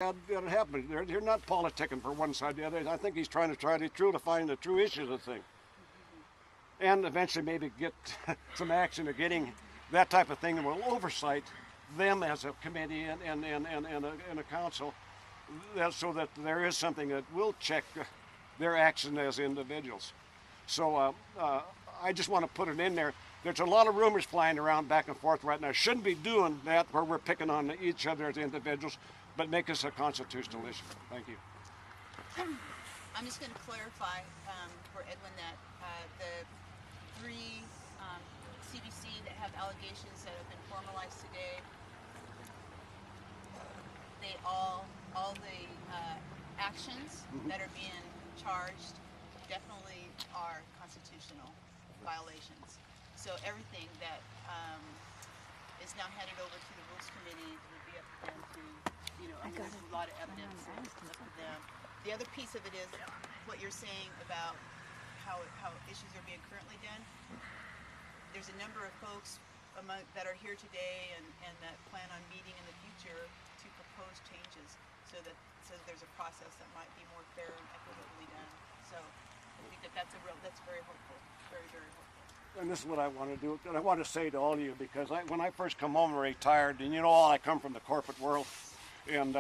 that it happened. They're not politicking for one side or the other. I think he's trying to find the true issues of the thing, and eventually maybe get some action of getting that type of thing, and will oversight them as a committee and a council, so that there is something that will check their action as individuals. So I just want to put it in there. There's a lot of rumors flying around back and forth right now. Shouldn't be doing that where we're picking on each other as individuals, but make this a constitutional issue. Thank you. I'm just going to clarify for Edwin that the three CBC that have allegations that have been formalized today, they all the actions that are being charged definitely are constitutional violations. So everything that is now handed over to the Rules Committee will be up to them to, I mean, there's a lot of evidence, so it's up to them. The other piece of it is what you're saying about how issues are being currently done. There's a number of folks that are here today and that plan on meeting in the future to propose changes so that there's a process that might be more fair and equitably done. So I think that's very hopeful, very, very hopeful. And this is what I want to do, and I want to say to all of you, because when I first come home and retired, and I come from the corporate world, and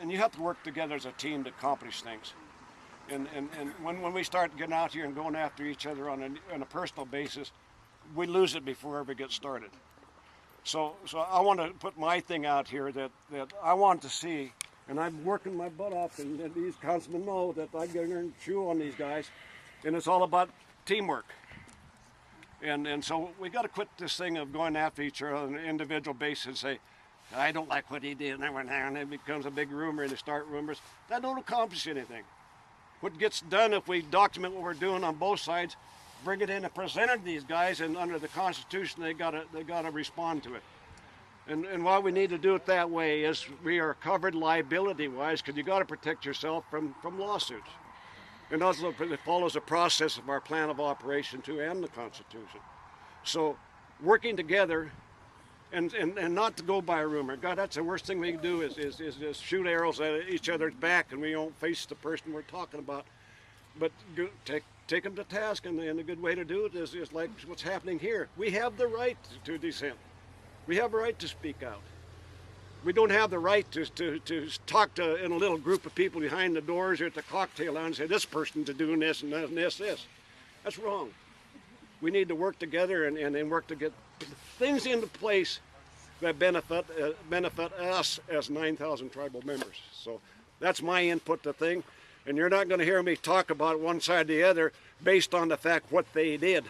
you have to work together as a team to accomplish things. And when we start getting out here and going after each other on a personal basis, we lose it before it ever gets started. So I want to put my thing out here that I want to see, and I'm working my butt off, and these councilmen know that I get in there and chew on these guys, and it's all about teamwork. And so we got to quit this thing of going after each other on an individual basis and say, I don't like what he did, and it becomes a big rumor and they start rumors. That don't accomplish anything. What gets done if we document what we're doing on both sides, bring it in and present it to these guys, and under the Constitution they gotta respond to it. And why we need to do it that way is we are covered liability-wise, because you got to protect yourself from lawsuits. And also it follows the process of our plan of operation too, and the Constitution. So working together and not to go by a rumor. God, that's the worst thing we can do is shoot arrows at each other's back and we don't face the person we're talking about. But take them to task, and a good way to do it is like what's happening here. We have the right to dissent. We have a right to speak out. We don't have the right to talk in a little group of people behind the doors or at the cocktail lounge and say, this person's doing this and this. That's wrong. We need to work together and work to get things into place that benefit us as 9,000 tribal members. So that's my input to the thing. And you're not going to hear me talk about one side or the other based on the fact what they did.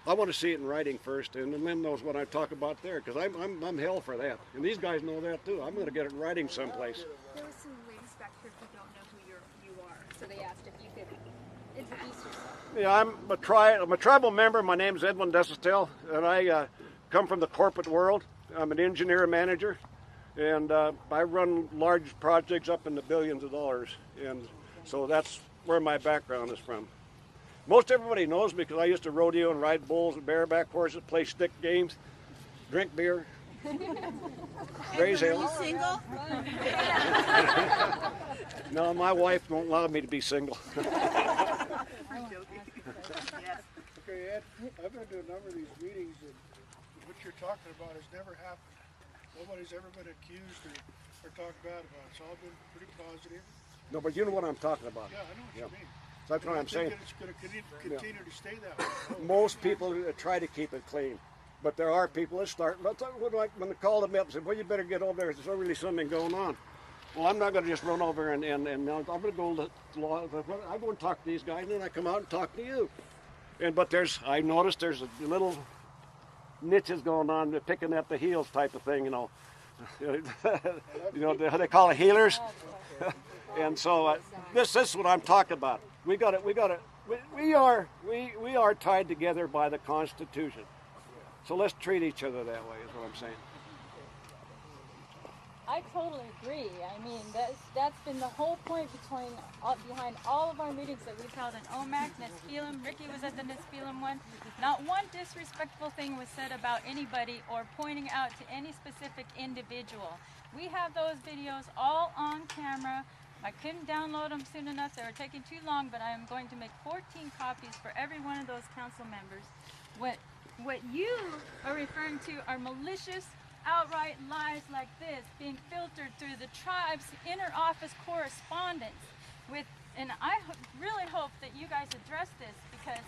I want to see it in writing first, and Lynn knows what I talk about there, because I'm hell for that. And these guys know that too. I'm going to get it in writing someplace. There were some ladies back here who don't know who you are, so they asked if you could introduce yourself. Yeah, I'm a tribal member. My name's Edwin Desestel, and I come from the corporate world. I'm an engineer manager, and I run large projects up in the billions of dollars, and so that's where my background is from. Most everybody knows me because I used to rodeo and ride bulls and bareback horses, play stick games, drink beer, raise Are ale. you single? No, my wife won't allow me to be single. Yes. Okay, Ed, I've been to a number of these meetings, and what you're talking about has never happened. Nobody's ever been accused or talked bad about it. It's all been pretty positive. No, but you know what I'm talking about. Yeah, I know what you mean. That's what I'm saying. I think it's going to continue to stay that way. Most people try to keep it clean, but there are people that start. Like when they call me up and say, "Well, you better get over there. There's really something going on." Well, I'm not going to just run over and I'm going to go to law. I go and talk to these guys, and then I come out and talk to you. But I noticed there's a little niches going on, picking at the heels type of thing, they call it healers. And so this is what I'm talking about. We are tied together by the Constitution. So let's treat each other that way, is what I'm saying. I totally agree. I mean, That's been the whole point behind all of our meetings that we've held in OMAC, Nespelem. Ricky was at the Nespelem one. Not one disrespectful thing was said about anybody or pointing out to any specific individual. We have those videos all on camera. I couldn't download them soon enough. They were taking too long, but I am going to make 14 copies for every one of those council members. What you are referring to are malicious, outright lies like this being filtered through the tribe's inner office correspondence and I really hope that you guys address this, because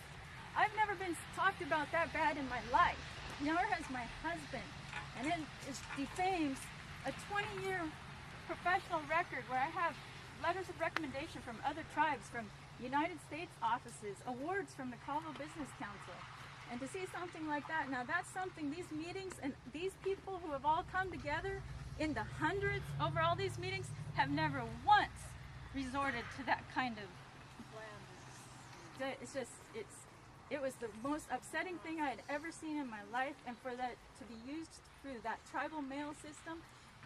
I've never been talked about that bad in my life, nor has my husband, and it defames a 20-year professional record where I have letters of recommendation from other tribes, from United States offices, awards from the Colville Business Council. And to see something like that, now that's something these meetings and these people who have all come together in the hundreds over all these meetings have never once resorted to that kind of, it was the most upsetting thing I had ever seen in my life, and for that to be used through that tribal mail system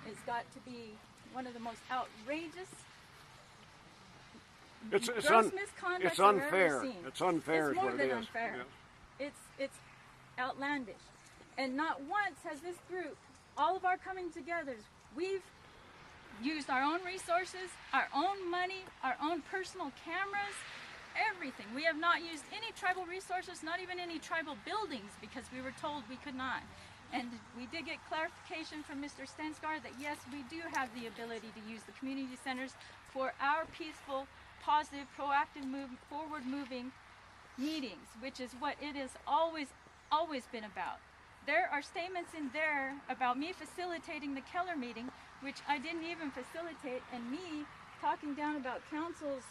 has got to be one of the most outrageous, gross misconduct it's I've unfair. ever seen. It's unfair. It's more is what than it is. unfair. Yeah. It's outlandish. And not once has this group, all of our coming togethers, we've used our own resources, our own money, our own personal cameras, everything. We have not used any tribal resources, not even any tribal buildings, because we were told we could not. And we did get clarification from Mr. Stensgaard that yes, we do have the ability to use the community centers for our peaceful, positive, proactive, forward-moving meetings, which is what it has always been about. There are statements in there about me facilitating the Keller meeting, which I didn't even facilitate, and me talking down about council's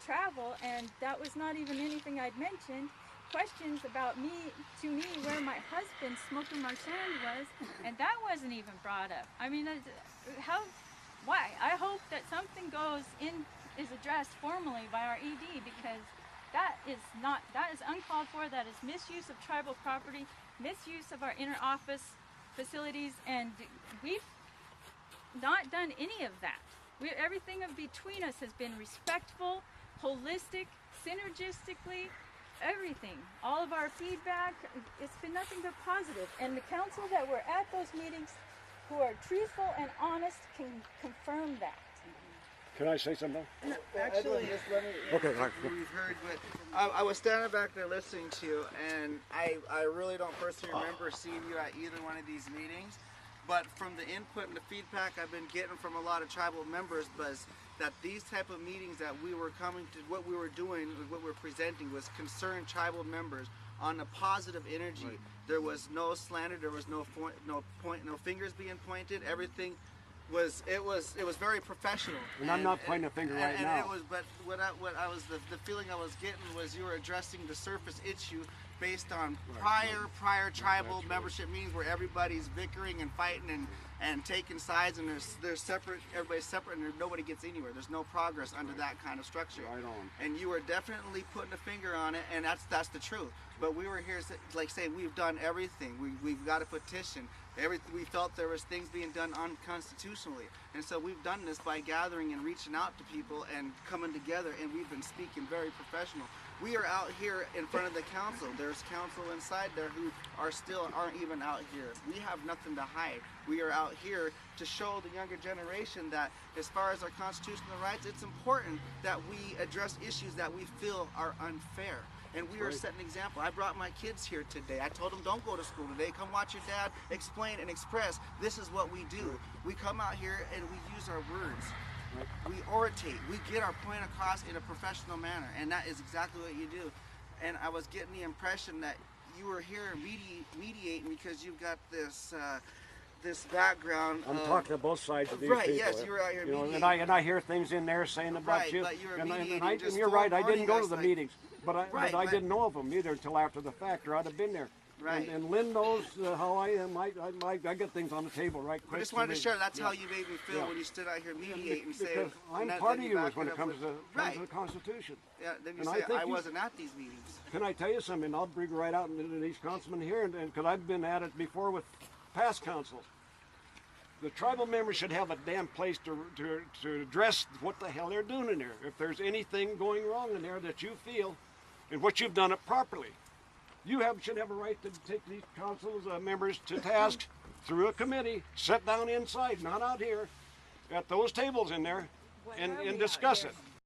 travel, and that was not even anything I'd mentioned. Questions about me, to me, where my husband, Smoker Marchand, was, and that wasn't even brought up. I mean, why? I hope that something is addressed formally by our ED, because that is uncalled for. That is misuse of tribal property, misuse of our inner office facilities, and we've not done any of that. Everything between us has been respectful, holistic, synergistically, everything. All of our feedback, it's been nothing but positive. And the council that were at those meetings, who are truthful and honest, can confirm that. Can I say something? No, actually, Okay, all right. we've heard, but I was standing back there listening to you, and I really don't personally remember seeing you at either one of these meetings. But from the input and the feedback I've been getting from a lot of tribal members was that these type of meetings that we were coming to, what we were doing, what we were presenting was concerned tribal members on a positive energy. Right. There was no slander, there was no fingers being pointed. Everything was very professional. And I'm not pointing a finger right now. It was, but the feeling I was getting was you were addressing the surface issue based on prior tribal membership meetings where everybody's bickering and fighting and taking sides, and they're separate, everybody's separate, and nobody gets anywhere. There's no progress under that kind of structure. Right on. And you were definitely putting a finger on it, and that's the truth. But we were here, like say, we've done everything. We've got a petition. We felt there was things being done unconstitutionally, and so we've done this by gathering and reaching out to people and coming together, and we've been speaking very professional. We are out here in front of the council. There's council inside there who aren't even out here. We have nothing to hide. We are out here to show the younger generation that as far as our constitutional rights, it's important that we address issues that we feel are unfair. And we are setting an example. I brought my kids here today. I told them, don't go to school today. Come watch your dad explain and express. This is what we do. We come out here and we use our words. We orate. We get our point across in a professional manner. And that is exactly what you do. And I was getting the impression that you were here mediating because you've got this background. I'm talking to both sides of these right, people. yes, you were out here mediating. And I hear things in there saying about you. But you were and just you're right, I didn't go to the like, meetings. But I didn't know of them either until after the fact, or I'd have been there. Right. And Lynn knows how I am. I get things on the table right quick. I just wanted to share. That's how you made me feel when you stood out here mediating and saying. I'm part of you when it comes to the Constitution. Yeah, then you and say I wasn't at these meetings. Can I tell you something? I'll bring right out into these councilmen here, and because I've been at it before with past councils. The tribal members should have a damn place to address what the hell they're doing in there. If there's anything going wrong in there that you feel, and what you've done it properly, you should have a right to take these council's members to task through a committee, sit down inside, not out here, at those tables in there, and discuss it.